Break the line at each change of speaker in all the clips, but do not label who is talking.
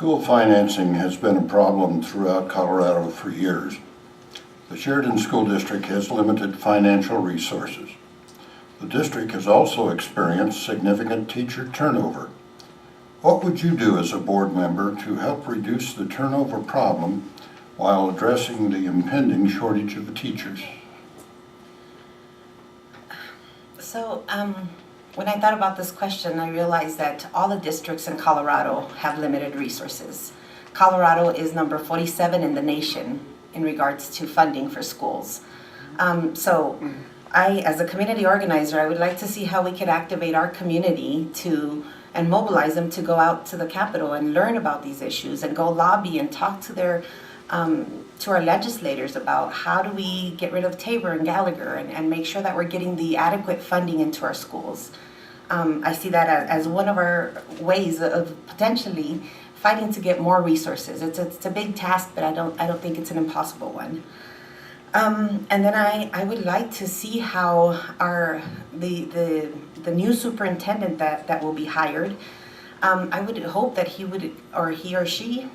School financing has been a problem throughout Colorado for years. The Sheridan School District has limited financial resources. The district has also experienced significant teacher turnover. What would you do as a board member to help reduce the turnover problem while addressing the impending shortage of teachers?
So, when I thought about this question, I realized that all the districts in Colorado have limited resources. Colorado is number 47 in the nation in regards to funding for schools. I, as a community organizer, I would like to see how we could activate our community and mobilize them to go out to the Capitol and learn about these issues and go lobby and talk to our legislators about how do we get rid of Tabor and Gallagher and make sure that we're getting the adequate funding into our schools. I see that as one of our ways of potentially fighting to get more resources. It's a big task, but I don't think it's an impossible one. And then I would like to see how the new superintendent that will be hired. I would hope that he or she,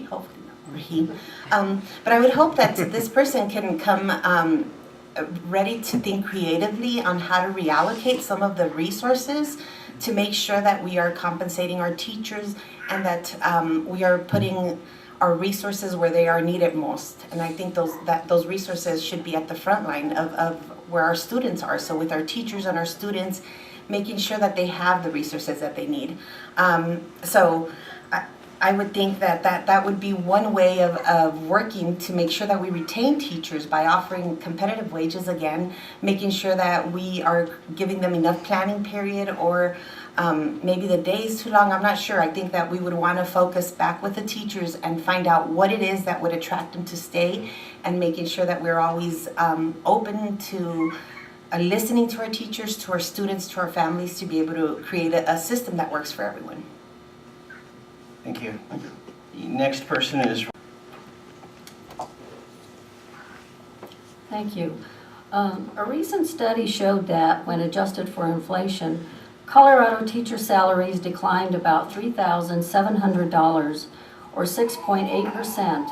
hopefully not, or he. But I would hope that this person can come ready to think creatively on how to reallocate some of the resources to make sure that we are compensating our teachers and that we are putting our resources where they are needed most. And I think those resources should be at the front line of where our students are. So with our teachers and our students, making sure that they have the resources that they need. So I would think that would be one way of working to make sure that we retain teachers by offering competitive wages again, making sure that we are giving them enough planning period, or maybe the day is too long, I'm not sure. I think that we would want to focus back with the teachers and find out what it is that would attract them to stay, and making sure that we're always open to listening to our teachers, to our students, to our families, to be able to create a system that works for everyone.
Thank you. The next person is...
Thank you. A recent study showed that when adjusted for inflation, Colorado teacher salaries declined about $3,700 or 6.8%,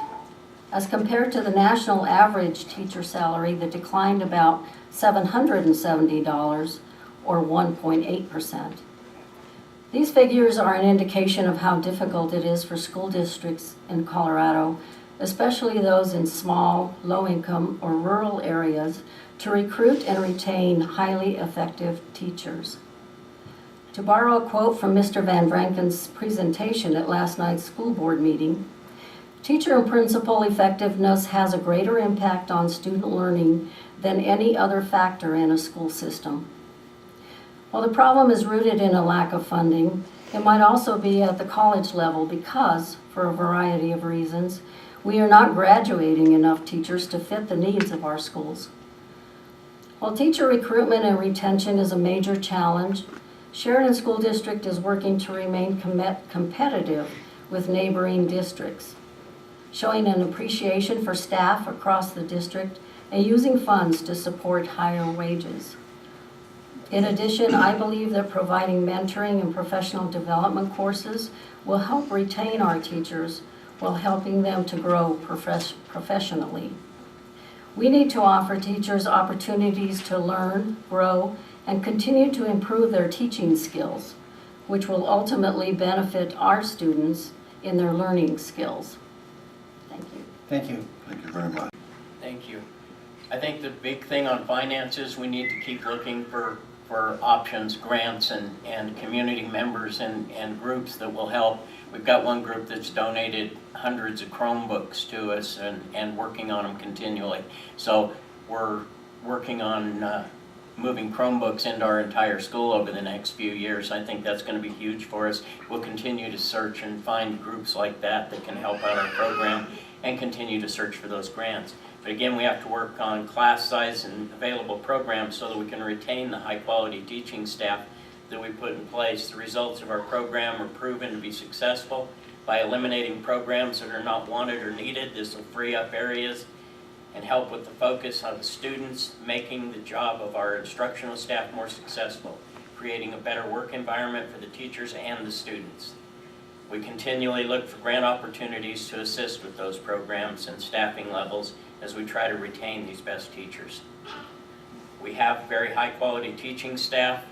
as compared to the national average teacher salary that declined about $770 or 1.8%. These figures are an indication of how difficult it is for school districts in Colorado, especially those in small, low-income, or rural areas, to recruit and retain highly effective teachers. To borrow a quote from Mr. Van Branken's presentation at last night's school board meeting, teacher and principal effectiveness has a greater impact on student learning than any other factor in a school system. While the problem is rooted in a lack of funding, it might also be at the college level because, for a variety of reasons, we are not graduating enough teachers to fit the needs of our schools. While teacher recruitment and retention is a major challenge, Sheridan School District is working to remain competitive with neighboring districts, showing an appreciation for staff across the district and using funds to support higher wages. In addition, I believe that providing mentoring and professional development courses will help retain our teachers while helping them to grow professionally. We need to offer teachers opportunities to learn, grow, and continue to improve their teaching skills, which will ultimately benefit our students in their learning skills. Thank you.
Thank you.
Thank you very much.
Thank you. I think the big thing on finances, we need to keep looking for options, grants, and community members and groups that will help. We've got one group that's donated hundreds of Chromebooks to us and working on them continually. So we're working on moving Chromebooks into our entire school over the next few years. I think that's going to be huge for us. We'll continue to search and find groups like that can help out our program and continue to search for those grants. But again, we have to work on class size and available programs so that we can retain the high quality teaching staff that we put in place. The results of our program are proven to be successful. By eliminating programs that are not wanted or needed, this will free up areas and help with the focus on the students, making the job of our instructional staff more successful, creating a better work environment for the teachers and the students. We continually look for grant opportunities to assist with those programs and staffing levels as we try to retain these best teachers. We have very high-quality teaching staff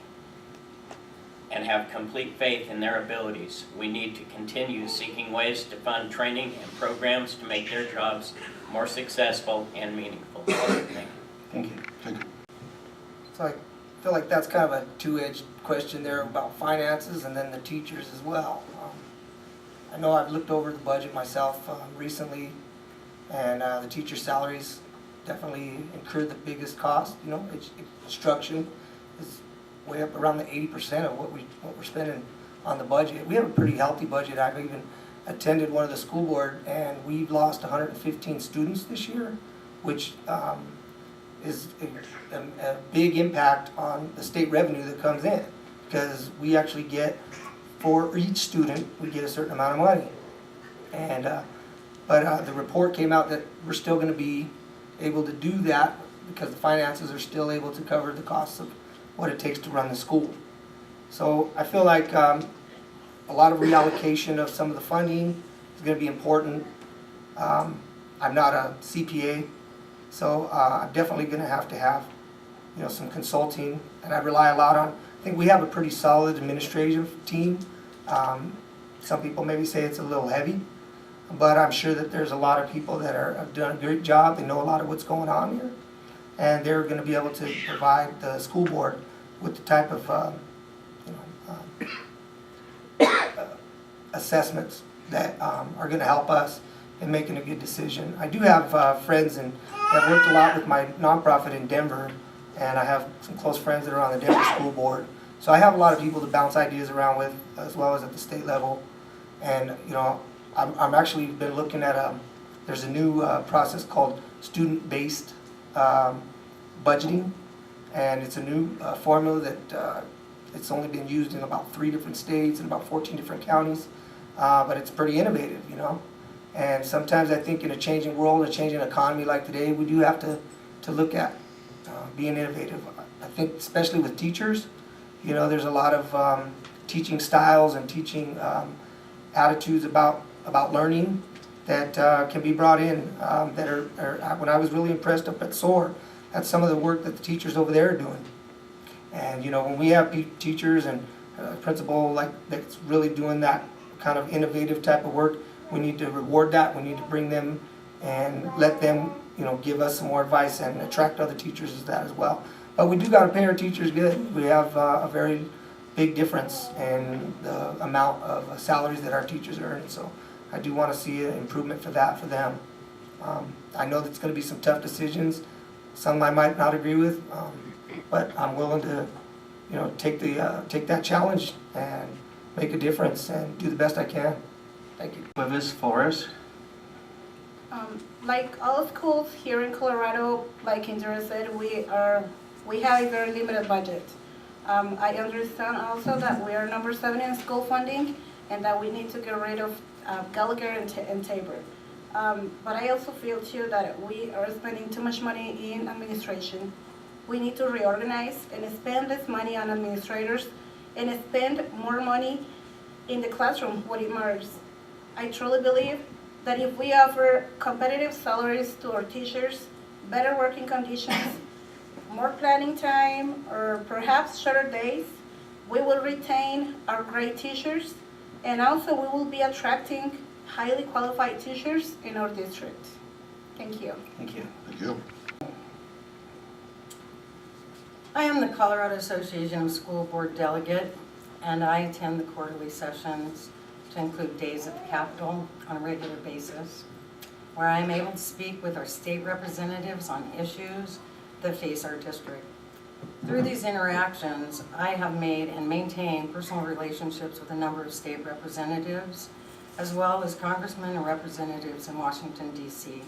and have complete faith in their abilities. We need to continue seeking ways to fund training and programs to make their jobs more successful and meaningful. Thank you.
Thank you.
Thank you.
So I feel like that's kind of a two-edged question there about finances and then the teachers as well. I know I've looked over the budget myself recently, and the teacher salaries definitely incur the biggest cost. You know, instruction is way up around the 80% of what we're spending on the budget. We have a pretty healthy budget. I've even attended one of the school board, and we've lost 115 students this year, which is a big impact on the state revenue that comes in, because we actually get, for each student, we get a certain amount of money. And but the report came out that we're still going to be able to do that because the finances are still able to cover the costs of what it takes to run the school. So I feel like a lot of reallocation of some of the funding is going to be important. I'm not a CPA, so I'm definitely going to have some consulting, and I rely a lot on. I think we have a pretty solid administrative team. Some people maybe say it's a little heavy, but I'm sure that there's a lot of people that have done a great job. They know a lot of what's going on here, and they're going to be able to provide the school board with the type of assessments that are going to help us in making a good decision. I do have friends, and I've worked a lot with my nonprofit in Denver, and I have some close friends that are on the Denver school board. So I have a lot of people to bounce ideas around with, as well as at the state level. And I'm actually been looking at there's a new process called student-based budgeting, and it's a new formula that it's only been used in about 3 different states and about 14 different counties, but it's pretty innovative, And sometimes I think in a changing world, a changing economy like today, we do have to look at being innovative. I think especially with teachers, there's a lot of teaching styles and teaching attitudes about learning that can be brought in that are when I was really impressed up at SOAR, that's some of the work that the teachers over there are doing. And when we have teachers and principal that's really doing that kind of innovative type of work, we need to reward that. We need to bring them and let them give us some more advice and attract other teachers as that as well. But we do got to pay our teachers good. We have a very big difference in the amount of salaries that our teachers earn. So I do want to see an improvement for that for them. I know that's going to be some tough decisions. Some I might not agree with, but I'm willing to, take that challenge and make a difference and do the best I can. Thank you.
Ms. Flores?
Like all schools here in Colorado, like Indira said, we have a very limited budget. I understand also that we are number 7 in school funding and that we need to get rid of Gallagher and Tabor. But I also feel too that we are spending too much money in administration. We need to reorganize and spend less money on administrators and spend more money in the classroom when it matters. I truly believe that if we offer competitive salaries to our teachers, better working conditions, more planning time, or perhaps shorter days, we will retain our great teachers, and also we will be attracting highly qualified teachers in our district. Thank you.
Thank you.
Thank you.
I am the Colorado Association of School Board Delegate, and I attend the quarterly sessions to include days at the Capitol on a regular basis, where I am able to speak with our state representatives on issues that face our district. Through these interactions, I have made and maintained personal relationships with a number of state representatives, as well as congressmen and representatives in Washington, D.C.,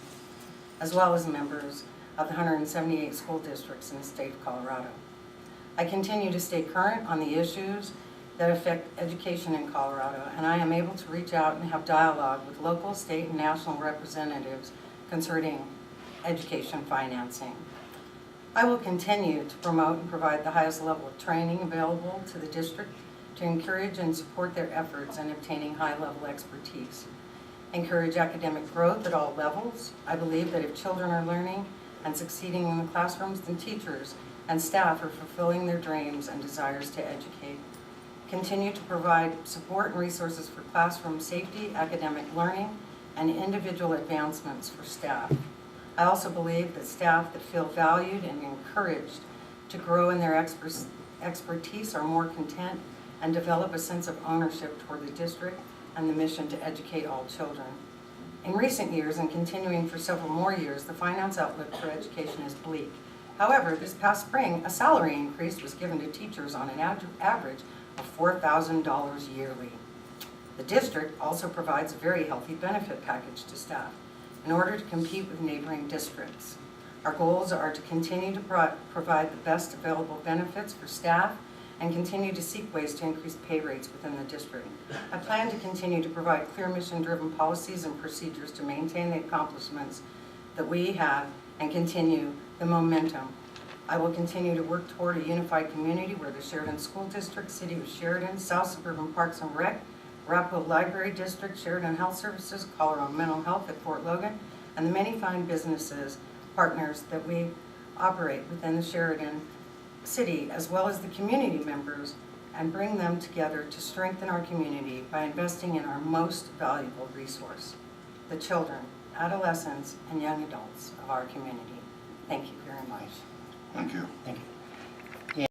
as well as members of the 178 school districts in the state of Colorado. I continue to stay current on the issues that affect education in Colorado, and I am able to reach out and have dialogue with local, state, and national representatives concerning education financing. I will continue to promote and provide the highest level of training available to the district to
to encourage and support their efforts in obtaining high-level expertise. Encourage academic growth at all levels. I believe that if children are learning and succeeding in the classrooms, then teachers and staff are fulfilling their dreams and desires to educate. Continue to provide support and resources for classroom safety, academic learning, and individual advancements for staff. I also believe that staff that feel valued and encouraged to grow in their expertise are more content and develop a sense of ownership toward the district and the mission to educate all children. In recent years, and continuing for several more years, the finance outlook for education is bleak. However, this past spring, a salary increase was given to teachers on an average of $4,000 yearly. The district also provides a very healthy benefit package to staff in order to compete with neighboring districts. Our goals are to continue to provide the best available benefits for staff and continue to seek ways to increase pay rates within the district. I plan to continue to provide clear mission-driven policies and procedures to maintain the accomplishments that we have and continue the momentum. I will continue to work toward a unified community where the Sheridan School District, City of Sheridan, South Suburban Parks and Rec, Arapahoe Library District, Sheridan Health Services, Colorado Mental Health at Fort Logan, and the many fine businesses, partners that we operate within the Sheridan City, as well as the community members, and bring them together to strengthen our community by investing in our most valuable resource, the children, adolescents, and young adults of our community. Thank you very much.
Thank you.
Thank you.